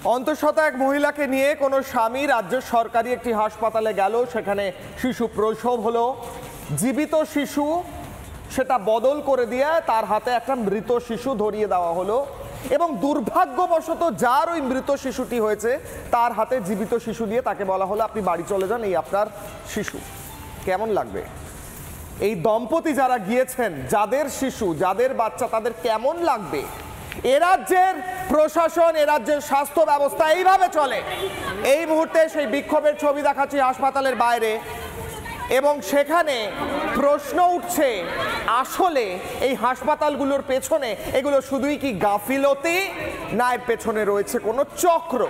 অন্তঃশত এক মহিলাকে নিয়ে কোনো স্বামী রাজ্য সরকারি একটি হাসপাতালে গেল, সেখানে শিশু প্রসব হলো। জীবিত শিশু সেটা বদল করে দিয়ে তার হাতে একটা মৃত শিশু ধরিয়ে দেওয়া হলো এবং দুর্ভাগ্যবশত যার ওই মৃত শিশুটি হয়েছে তার হাতে জীবিত শিশু দিয়ে তাকে বলা হলো আপনি বাড়ি চলে যান, এই আপনার শিশু। কেমন লাগবে? এই দম্পতি যারা গিয়েছেন, যাদের শিশু, যাদের বাচ্চা, তাদের কেমন লাগবে? এ রাজ্যের প্রশাসন, এ রাজ্যের স্বাস্থ্য ব্যবস্থা এইভাবে চলে। এই মুহূর্তে সেই বিক্ষোভের ছবি দেখাচ্ছি হাসপাতালের বাইরে এবং সেখানে প্রশ্ন উঠছে, আসলে এই হাসপাতালগুলোর পেছনে এগুলো শুধুই কি গাফিলতি, না এর পেছনে রয়েছে কোনো চক্র?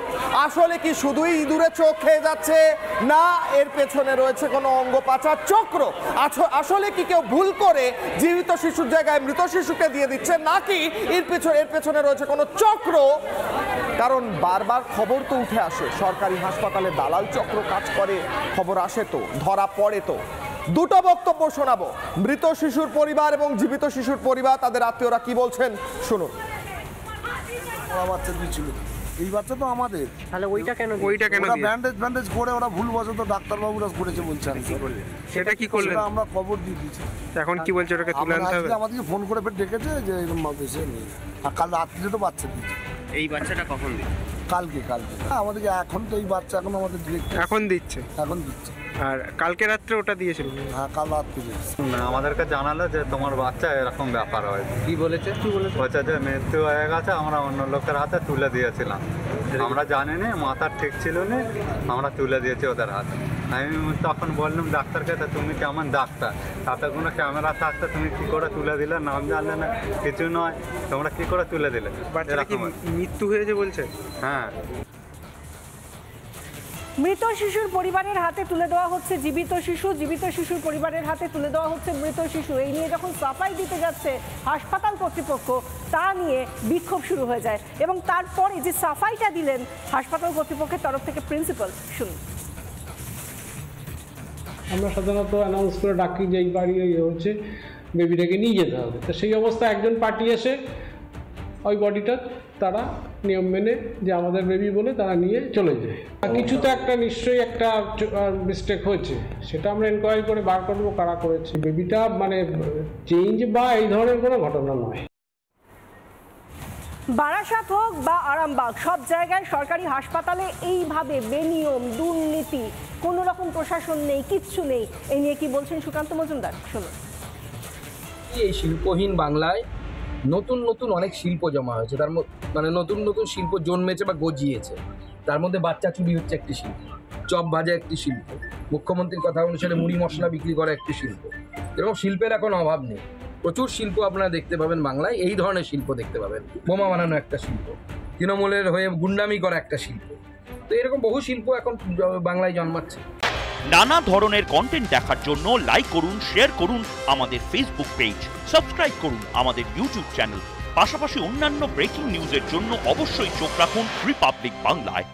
আসলে কি শুধুই ইঁদুরে চোখ খেয়ে যাচ্ছে, না এর পেছনে রয়েছে কোনো অঙ্গ পাচার চক্র? আসলে কি কেউ ভুল করে জীবিত শিশুর জায়গায় মৃত শিশুকে দিয়ে দিচ্ছে, নাকি এর পেছনে রয়েছে কোনো চক্র? কারণ বারবার খবর তো উঠে আসে সরকারি হাসপাতালে দালাল চক্র কাজ করে, খবর আসে তো, ধরা পড়ে তো। দুটো বক্তব্য শোনাবো, মৃত শিশুর পরিবার এবং জীবিত শিশুর পরিবার, তাদের আত্মীয়রা কি বলছেন শুনুন। বাচ্চা দিয়েছিল, এই বাচ্চা তো আমাদের। তাহলে ওইটা কেন ব্যান্ডেজ করে ওরা ভুলবশত ডাক্তারবাবুরা করেছে বলছে। সেটা কি করলেন? আমরা খবর দিয়ে দিয়েছি। এখন কি বলছে ওটাকে তুলে আনতে হবে? আমাদেরকে ফোন করে ফের ডেকেছে যে এরকম এসে নেই, আর কাল রাত্রিতে তো বাচ্চা দিয়েছে। এই বাচ্চাটা কখন দিচ্ছে? কালকে আমাদেরকে এখন তো এই বাচ্চা এখন আমাদের এখন দিচ্ছে। আর কালকে রাত্রে ওটা দিয়েছিল? হ্যাঁ, কাল রাত্রে না, আমাদেরকে জানালো যে তোমার বাচ্চা এরকম ব্যাপার হয়। কি বলেছে? বলছে যে মৃত্যু হয়ে গেছে, আমরা অন্য লোকের হাতে তুলে দিয়েছিলাম, আমরা জানি না, মাথার ঠিক ছিল না, আমরা তুলে দিয়েছি ওদের হাতে। আমি তখন বললাম ডাক্তারকে, তা তুমি কেমন ডাক্তার, তাতে কোনো ক্যামেরা থাকতে তুমি কি করে তুলে দিলে, নাম জানলে না, কিছু নয়, তোমরা কি করে তুলে দিলে? বাচ্চাটা কি মৃত্যু হয়েছে বলছে? হ্যাঁ। মৃত শিশুর পরিবারের হাতে তুলে দেওয়া হচ্ছে জীবিত শিশু, জীবিত শিশুর পরিবারের হাতে তুলে দেওয়া হচ্ছে মৃত শিশু। এই নিয়ে যখন সাফাই দিতে যাচ্ছে হাসপাতাল কর্তৃপক্ষ, তা নিয়ে বিক্ষোভ শুরু হয়ে যায় এবং তারপরে যে সাফাইটা দিলেন হাসপাতাল কর্তৃপক্ষের তরফ থেকে প্রিন্সিপাল, শুনুন। আমরা সাধারণত অ্যানাউন্স করে ডাকি যে এই বাড়ি হচ্ছে বেবিটাকে নিয়ে যেতে হবে, তো সেই অবস্থায় একজন পার্টি এসে ওই বডিটা তারা নিয়ম মেনে যে আমাদের বেবি বলে তারা নিয়ে চলে যায়। কিছু তো একটা নিশ্চয়ই একটা মিস্টেক হয়েছে, সেটা আমরা এনকোয়ারি করে বার করবো কারা করেছে। বেবিটা মানে চেঞ্জ বা এই ধরনের কোনো ঘটনা নয়। বারাসাত হোক বা আরামবাগ, সব জায়গায় সরকারি হাসপাতালে এইভাবে বেনিয়ম, দুর্নীতি, কোনো রকম প্রশাসন নেই, কিচ্ছু নেই। এই নিয়ে কি বলছেন সুকান্ত মজুমদার, শুনুন। এই শিল্পহীন বাংলায় নতুন নতুন অনেক শিল্প জমা হয়েছে, তার মানে নতুন নতুন শিল্প জন্মেছে বা গজিয়েছে। তার মধ্যে বাচ্চা চুরি হচ্ছে একটি শিল্প, চপ ভাজা একটি শিল্প, মুখ্যমন্ত্রীর কথা অনুসারে মুড়ি মশলা বিক্রি করা একটি শিল্প। এরকম শিল্পের এখন অভাব নেই, প্রচুর শিল্প আপনারা দেখতে পাবেন বাংলায়। এই ধরনের শিল্প দেখতে পাবেন, বোমা বানানো একটা শিল্প, তৃণমূলের হয়ে গুন্ডামি করা একটা শিল্প। তো এরকম বহু শিল্প এখন বাংলায় জন্মাচ্ছে। নানা ধরনের কন্টেন্ট দেখার জন্য লাইক করুন, শেয়ার করুন আমাদের ফেসবুক পেজ, সাবস্ক্রাইব করুন আমাদের ইউটিউব চ্যানেল। পাশাপাশি অন্যান্য ব্রেকিং নিউজের জন্য অবশ্যই চোখ রাখুন রিপাবলিক বাংলায়।